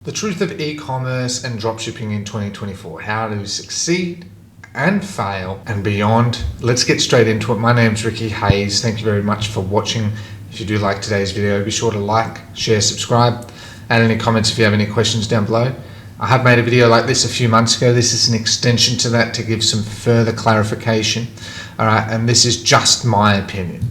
The truth of e-commerce and dropshipping in 2024, how to succeed and fail and beyond. Let's get straight into it. My name's Ricky Hayes. Thank you very much for watching. If you do like today's video, be sure to like, share, subscribe, and any comments if you have any questions down below. I have made a video like this a few months ago. This is an extension to that to give some further clarification. All right, and this is just my opinion.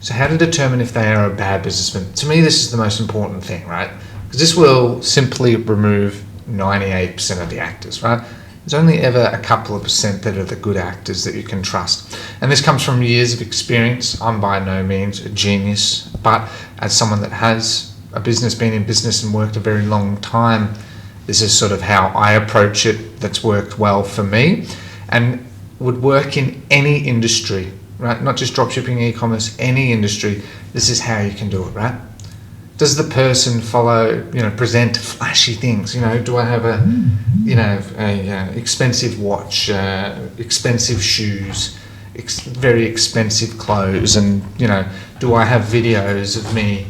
So how to determine if they are a bad businessman? To me, this is the most important thing, right? Because this will simply remove 98% of the actors, right? There's only ever a couple of percent that are the good actors that you can trust. And this comes from years of experience. I'm by no means a genius, but as someone that has a business, been in business and worked a very long time, this is sort of how I approach it. That's worked well for me and would work in any industry, right? Not just dropshipping, e-commerce, any industry. This is how you can do it, right? Does the person follow, present flashy things? Do I have a expensive watch, expensive shoes, very expensive clothes, and do I have videos of me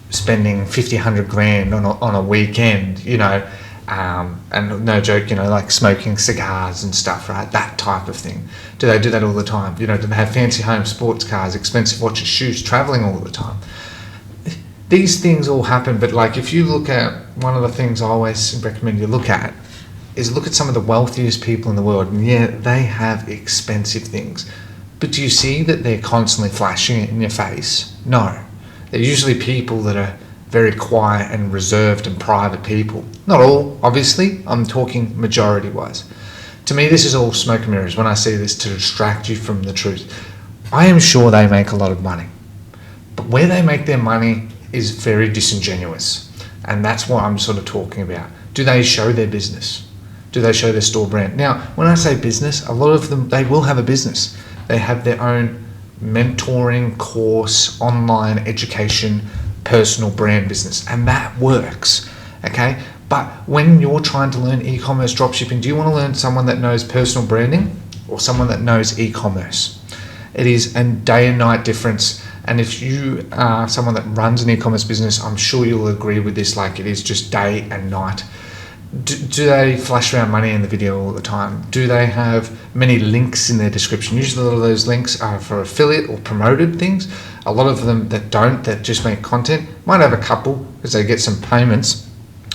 spending 50, 100 grand on a weekend? And no joke, like smoking cigars and stuff, right? That type of thing. Do they do that all the time? Do they have fancy home, sports cars, expensive watches, shoes, traveling all the time? These things all happen, but like if you look at, one of the things I always recommend you look at is look at some of the wealthiest people in the world, and yeah, they have expensive things, but do you see that they're constantly flashing it in your face? No. They're usually people that are very quiet and reserved and private people. Not all, obviously, I'm talking majority wise. To me, this is all smoke and mirrors when I say this to distract you from the truth. I am sure they make a lot of money, but where they make their money is very disingenuous, and that's what I'm sort of talking about. Do they show their business? Do they show their store brand? Now, when I say business, a lot of them, they will have a business. They have their own mentoring course, online education, personal brand business, and that works, okay? But when you're trying to learn e-commerce dropshipping, do you want to learn someone that knows personal branding or someone that knows e-commerce? It is a day and night difference. And if you are someone that runs an e-commerce business, I'm sure you'll agree with this, like it is just day and night. Do they flash around money in the video all the time? Do they have many links in their description? Usually a lot of those links are for affiliate or promoted things. A lot of them that don't, that just make content, might have a couple because they get some payments,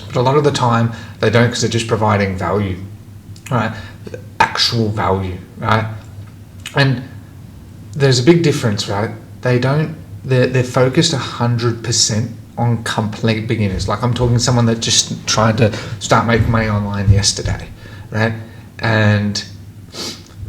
but a lot of the time they don't because they're just providing value, right? Actual value, right? And there's a big difference, right? They're focused 100% on complete beginners. Like I'm talking someone that just tried to start making money online yesterday, right? And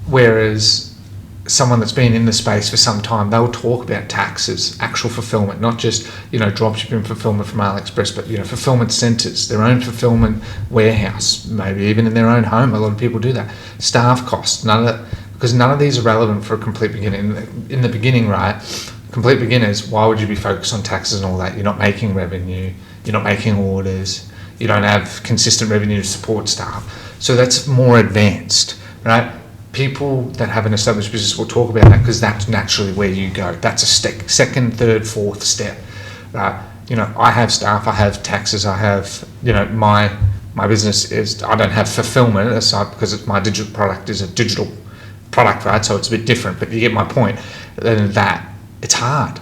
whereas someone that's been in the space for some time, they'll talk about taxes, actual fulfillment, not just, dropshipping fulfillment from AliExpress, but, fulfillment centers, their own fulfillment warehouse, maybe even in their own home. A lot of people do that. Staff costs, because none of these are relevant for a complete beginner. In the beginning, right? Complete beginners, why would you be focused on taxes and all that? You're not making revenue, you're not making orders, you don't have consistent revenue to support staff. So that's more advanced, right? People that have an established business will talk about that because that's naturally where you go. That's a second, third, fourth step, right? I have staff, I have taxes, I have, my business is, I don't have fulfillment aside because my digital product is a digital product, right? So it's a bit different, but you get my point. Than that, it's hard,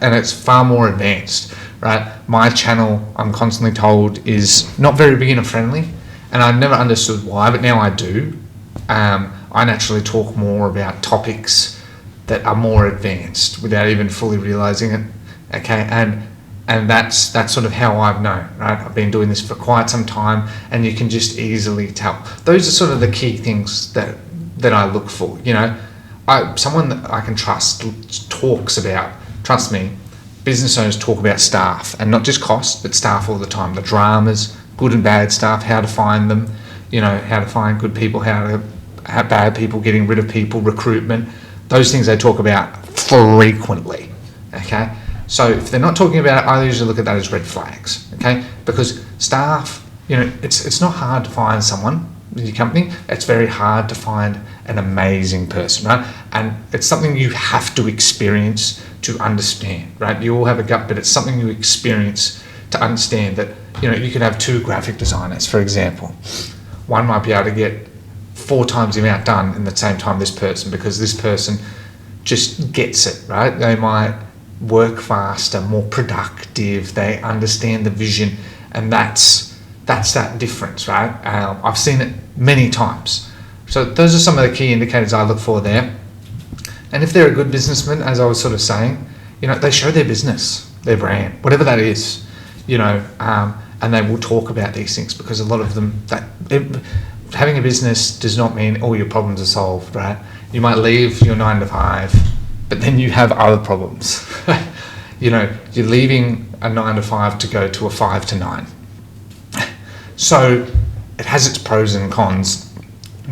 and it's far more advanced, right? My channel, I'm constantly told, is not very beginner friendly, and I never understood why, but now I do. I naturally talk more about topics that are more advanced without even fully realizing it, okay? And that's sort of how I've known, right? I've been doing this for quite some time, and you can just easily tell. Those are sort of the key things that I look for, someone that I can trust talks about, trust me, business owners talk about staff, and not just cost, but staff all the time. The dramas, good and bad staff, how to find them, how to find good people, how to have bad people, getting rid of people, recruitment, those things they talk about frequently, okay? So if they're not talking about it, I usually look at that as red flags, okay? Because staff, it's not hard to find someone in your company. It's very hard to find an amazing person, right? And it's something you have to experience to understand, right? You all have a gut, but it's something you experience to understand that you could have 2 graphic designers, for example. One might be able to get 4 times the amount done in the same time this person, because this person just gets it, right? They might work faster, more productive, they understand the vision, and that's that difference, right? I've seen it many times. So those are some of the key indicators I look for there. And if they're a good businessman, as I was sort of saying, they show their business, their brand, whatever that is, and they will talk about these things, because a lot of them, having a business does not mean all your problems are solved, right? You might leave your 9 to 5, but then you have other problems. You're leaving a 9 to 5 to go to a 5 to 9. So it has its pros and cons.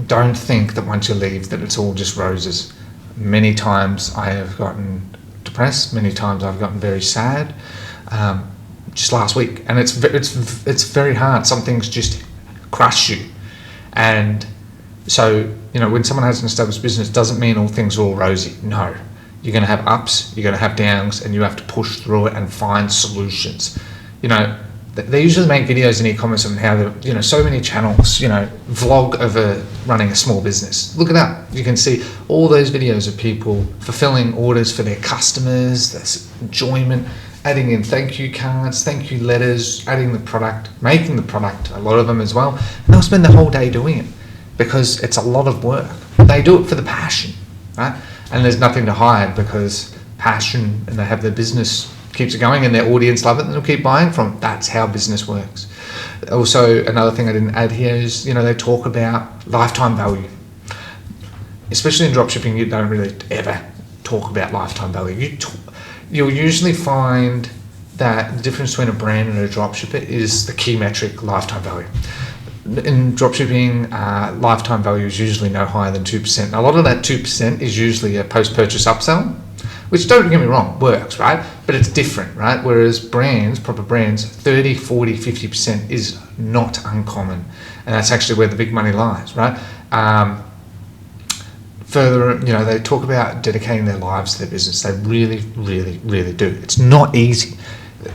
Don't think that once you leave that it's all just roses. Many times I have gotten depressed. Many times I've gotten very sad. Just last week, and it's very hard. Some things just crush you, and so when someone has an established business, doesn't mean all things are all rosy. No, you're going to have ups, you're going to have downs, and you have to push through it and find solutions. They usually make videos in e-commerce on how so many channels, vlog of running a small business. Look it up. You can see all those videos of people fulfilling orders for their customers, there's enjoyment, adding in thank you cards, thank you letters, adding the product, making the product, a lot of them as well. And they'll spend the whole day doing it because it's a lot of work. They do it for the passion, right? And there's nothing to hide, because passion, and they have their business, keeps it going, and their audience love it, and they'll keep buying from it. That's how business works. Also, another thing I didn't add here is, they talk about lifetime value. Especially in dropshipping, you don't really ever talk about lifetime value. You'll usually find that the difference between a brand and a dropshipper is the key metric, lifetime value. In dropshipping, lifetime value is usually no higher than 2%. A lot of that 2% is usually a post-purchase upsell, which, don't get me wrong, works, right? But it's different, right? Whereas proper brands, 30, 40, 50% is not uncommon. And that's actually where the big money lies, right? Further, they talk about dedicating their lives to their business. They really, really, really do. It's not easy.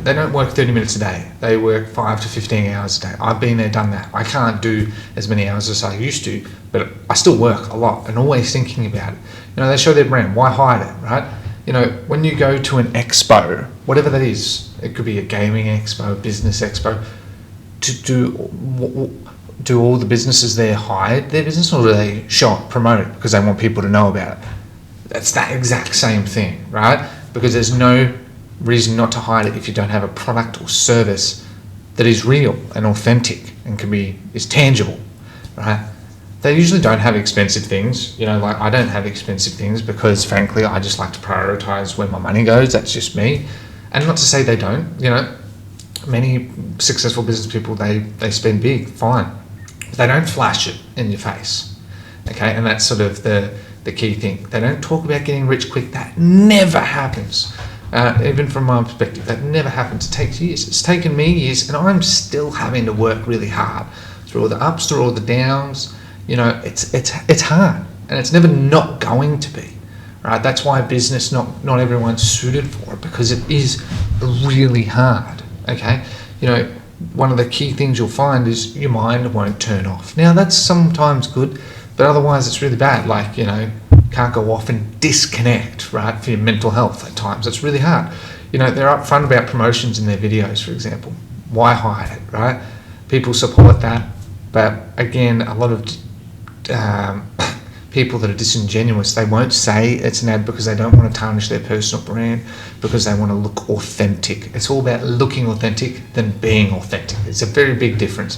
They don't work 30 minutes a day. They work 5 to 15 hours a day. I've been there, done that. I can't do as many hours as I used to, but I still work a lot and always thinking about it. They show their brand. Why hide it, right? When you go to an expo, whatever that is, it could be a gaming expo, a business expo, do all the businesses there hide their business, or do they show it, promote it because they want people to know about it? That's that exact same thing, right? Because there's no reason not to hide it if you don't have a product or service that is real and authentic and is tangible, right? They usually don't have expensive things, like I don't have expensive things, because frankly I just like to prioritize where my money goes. That's just me. And not to say they don't, many successful business people, they spend big, fine. They don't flash it in your face, okay? And that's sort of the key thing. They don't talk about getting rich quick. That never happens. Even from my perspective, that never happens. It takes years. It's taken me years, and I'm still having to work really hard through all the ups, through all the downs. It's hard, and it's never not going to be, right? That's why business, not everyone's suited for it, because it is really hard, okay? One of the key things you'll find is your mind won't turn off. Now, that's sometimes good, but otherwise it's really bad. Like, can't go off and disconnect, right, for your mental health at times. It's really hard. They're upfront about promotions in their videos, for example. Why hide it, right? People support that, but again, a lot of people that are disingenuous, they won't say it's an ad because they don't want to tarnish their personal brand, because they want to look authentic. It's all about looking authentic than being authentic. It's a very big difference.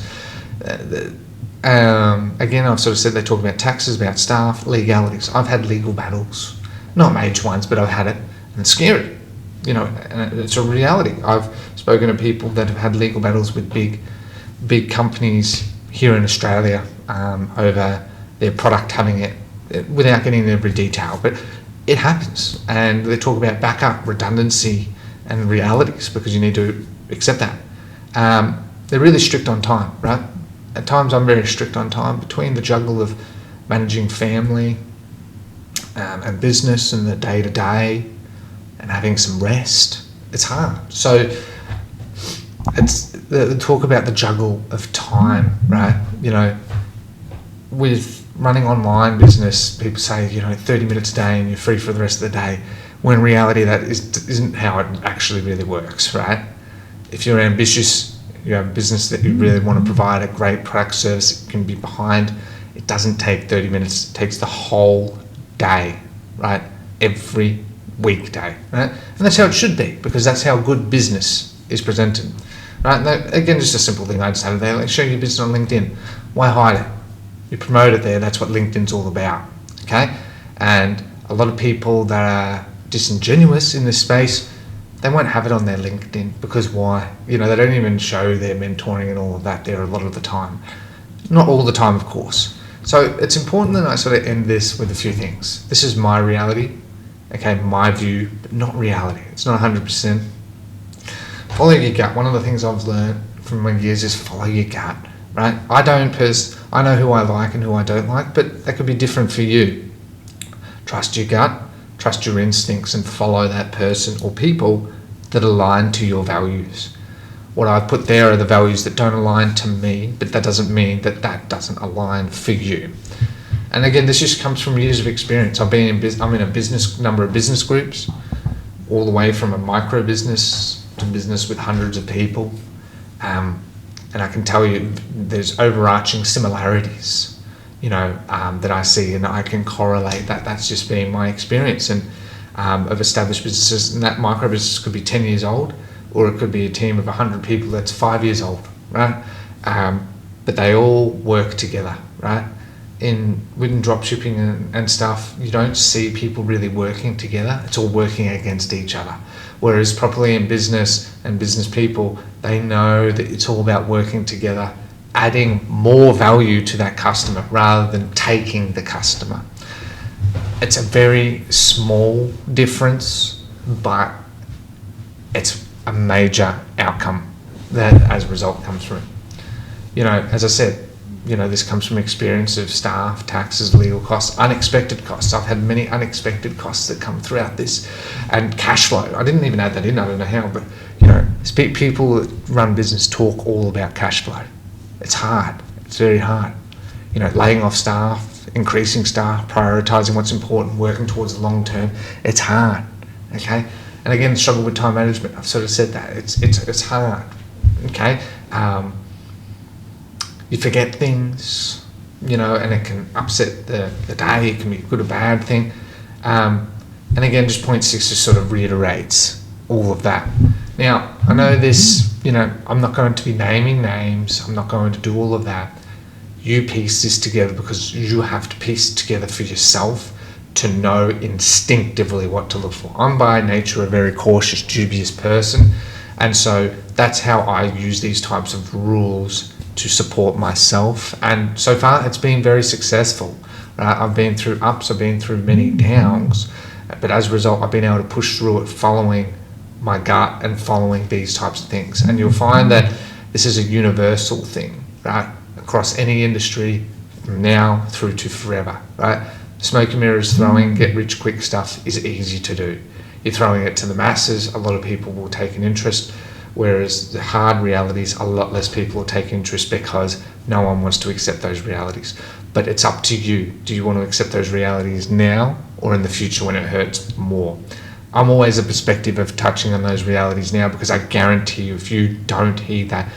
Again, I've sort of said they talk about taxes, about staff, legalities. I've had legal battles, not major ones, but I've had it, and it's scary. And it's a reality. I've spoken to people that have had legal battles with big companies here in Australia over their product having it, without getting into every detail, but it happens. And they talk about backup, redundancy, and realities, because you need to accept that. They're really strict on time, right? At times I'm very strict on time, between the juggle of managing family and business and the day-to-day and having some rest. It's hard. So talk about the juggle of time, right? With running online business, people say, 30 minutes a day and you're free for the rest of the day. When in reality, that isn't how it actually really works, right? If you're ambitious, you have a business that you really want to provide a great product service it can be behind, it doesn't take 30 minutes, it takes the whole day, right? Every weekday, right? And that's how it should be, because that's how good business is presented, right? Now, again, just a simple thing I just had there, like show your business on LinkedIn. Why hide it? You promote it there. That's what LinkedIn's all about, okay? And a lot of people that are disingenuous in this space, they won't have it on their LinkedIn, because why? They don't even show their mentoring and all of that there a lot of the time. Not all the time, of course. So it's important that I sort of end this with a few things. This is my reality, okay, my view, but not reality. It's not 100%. Follow your gut. One of the things I've learned from my years is follow your gut, right? I know who I like and who I don't like, but that could be different for you. Trust your gut, trust your instincts, and follow that person or people that align to your values. What I've put there are the values that don't align to me, but that doesn't mean that doesn't align for you. And again, this just comes from years of experience. I'm in a number of business groups, all the way from a micro business to business with hundreds of people. And I can tell you there's overarching similarities, that I see, and I can correlate that. That's just been my experience of established businesses. And that micro business could be 10 years old, or it could be a team of 100 people that's 5 years old, right? But they all work together, right? Within dropshipping and stuff, you don't see people really working together. It's all working against each other. Whereas properly in business and business people, they know that it's all about working together, adding more value to that customer rather than taking the customer. It's a very small difference, but it's a major outcome that as a result comes from it. As I said, this comes from experience of staff, taxes, legal costs, unexpected costs. I've had many unexpected costs that come throughout this, and cash flow. I didn't even add that in. I don't know how, but people that run business talk all about cash flow. It's hard. It's very hard. Laying off staff, increasing staff, prioritizing what's important, working towards the long term. It's hard. Okay. And again, struggle with time management. I've sort of said that. It's hard. Okay. You forget things, and it can upset the day. It can be a good or bad thing. And again, just point 6 just sort of reiterates all of that. Now, I know this, I'm not going to be naming names. I'm not going to do all of that. You piece this together because you have to piece it together for yourself to know instinctively what to look for. I'm by nature a very cautious, dubious person. And so that's how I use these types of rules to support myself, and so far it's been very successful. I've been through ups, I've been through many downs, but as a result I've been able to push through it following my gut and following these types of things. And you'll find that this is a universal thing, right, across any industry from now through to forever, right? Smoke and mirrors throwing get rich quick stuff is easy to do. You're throwing it to the masses, a lot of people will take an interest, whereas the hard realities, a lot less people will take interest because no one wants to accept those realities. But it's up to you. Do you want to accept those realities now or in the future when it hurts more? I'm always a perspective of touching on those realities now, because I guarantee you if you don't hear that,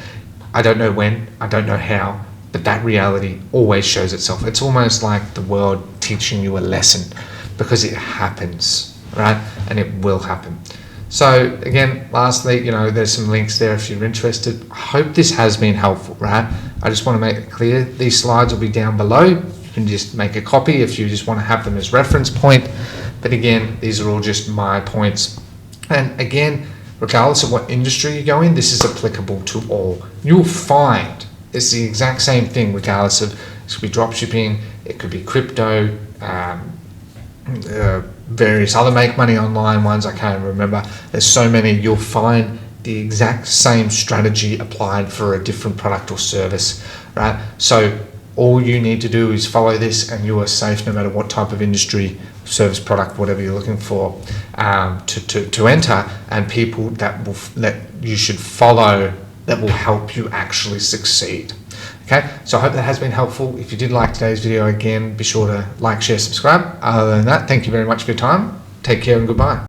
I don't know when, I don't know how, but that reality always shows itself. It's almost like the world teaching you a lesson, because it happens, right? And it will happen. So again, lastly, there's some links there if you're interested. I hope this has been helpful, right? I just want to make it clear. These slides will be down below. You can just make a copy if you just want to have them as reference point. But again, these are all just my points. And again, regardless of what industry you go in, this is applicable to all. You'll find it's the exact same thing regardless of, it could be drop shipping, it could be crypto, various other make money online ones, I can't remember. There's so many. You'll find the exact same strategy applied for a different product or service, right? So all you need to do is follow this and you are safe no matter what type of industry, service, product, whatever you're looking for to enter, and people that you should follow that will help you actually succeed. Okay, so I hope that has been helpful. If you did like today's video, again, be sure to like, share, subscribe. Other than that, thank you very much for your time. Take care and goodbye.